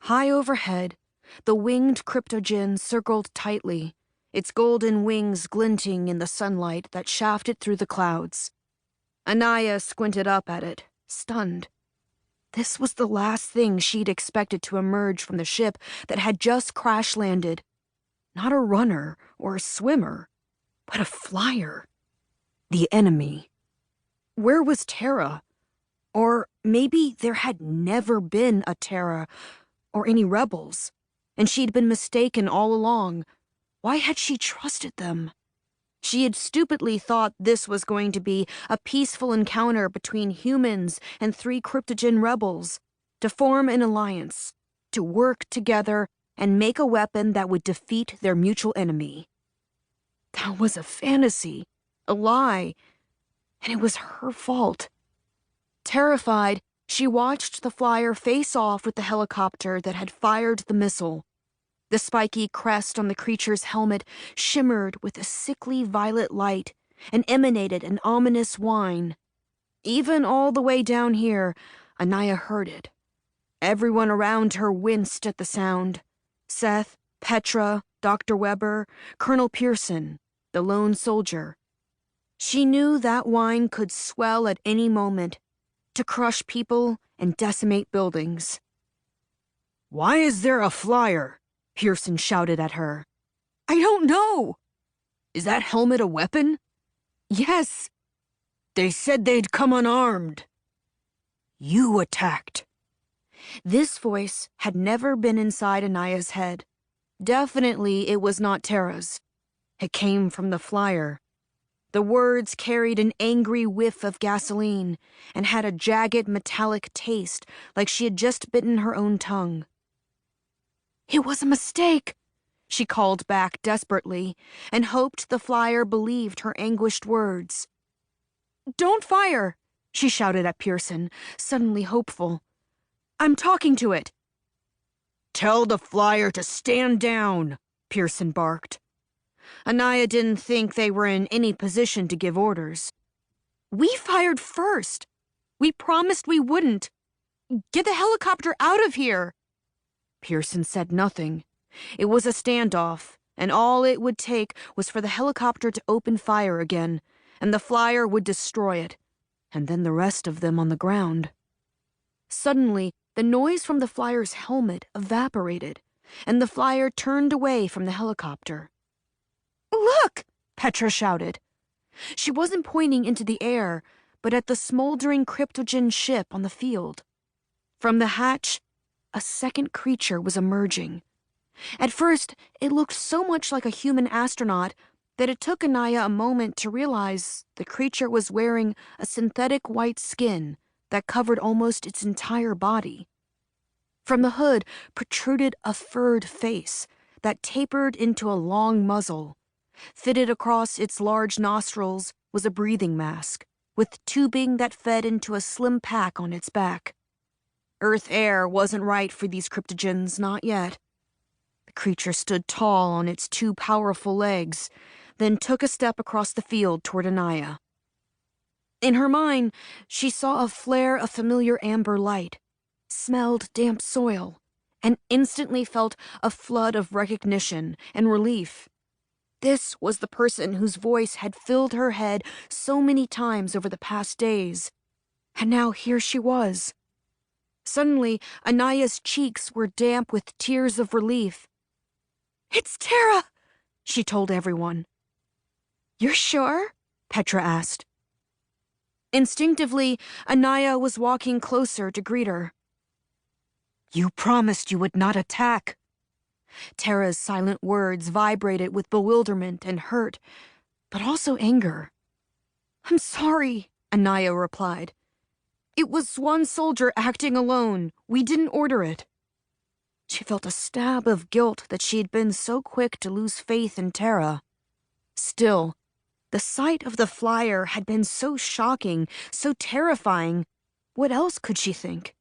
High overhead, the winged cryptogen circled tightly, its golden wings glinting in the sunlight that shafted through the clouds. Anaya squinted up at it, stunned. This was the last thing she'd expected to emerge from the ship that had just crash-landed. Not a runner or a swimmer, but a flyer. The enemy. Where was Terra? Or maybe there had never been a Terra, or any rebels, and she'd been mistaken all along. Why had she trusted them? She had stupidly thought this was going to be a peaceful encounter between humans and 3 cryptogen rebels, to form an alliance, to work together and make a weapon that would defeat their mutual enemy. That was a fantasy, a lie, and it was her fault. Terrified, she watched the flyer face off with the helicopter that had fired the missile. The spiky crest on the creature's helmet shimmered with a sickly violet light and emanated an ominous whine. Even all the way down here, Anaya heard it. Everyone around her winced at the sound. Seth, Petra, Dr. Weber, Colonel Pearson, the lone soldier. She knew that whine could swell at any moment, to crush people and decimate buildings. "Why is there a flyer?" Pearson shouted at her. "I don't know." "Is that helmet a weapon?" "Yes." "They said they'd come unarmed." "You attacked." This voice had never been inside Anaya's head. Definitely it was not Terra's. It came from the flyer. The words carried an angry whiff of gasoline and had a jagged metallic taste like she had just bitten her own tongue. "It was a mistake," she called back desperately and hoped the flyer believed her anguished words. "Don't fire," she shouted at Pearson, suddenly hopeful. "I'm talking to it." "Tell the flyer to stand down," Pearson barked. Anaya didn't think they were in any position to give orders. "We fired first. We promised we wouldn't. Get the helicopter out of here." Pearson said nothing. It was a standoff, and all it would take was for the helicopter to open fire again, and the flyer would destroy it, and then the rest of them on the ground. Suddenly, the noise from the flyer's helmet evaporated, and the flyer turned away from the helicopter. "Look!" Petra shouted. She wasn't pointing into the air, but at the smoldering cryptogen ship on the field. From the hatch, a second creature was emerging. At first, it looked so much like a human astronaut that it took Anaya a moment to realize the creature was wearing a synthetic white skin that covered almost its entire body. From the hood protruded a furred face that tapered into a long muzzle. Fitted across its large nostrils was a breathing mask, with tubing that fed into a slim pack on its back. Earth air wasn't right for these cryptogens, not yet. The creature stood tall on its 2 powerful legs, then took a step across the field toward Anaya. In her mind, she saw a flare of familiar amber light, smelled damp soil, and instantly felt a flood of recognition and relief. This was the person whose voice had filled her head so many times over the past days. And now here she was. Suddenly, Anaya's cheeks were damp with tears of relief. "It's Terra," she told everyone. "You're sure?" Petra asked. Instinctively, Anaya was walking closer to greet her. "You promised you would not attack." Terra's silent words vibrated with bewilderment and hurt, but also anger. "I'm sorry," Anaya replied. "It was one soldier acting alone. We didn't order it." She felt a stab of guilt that she had been so quick to lose faith in Terra. Still, the sight of the flyer had been so shocking, so terrifying. What else could she think?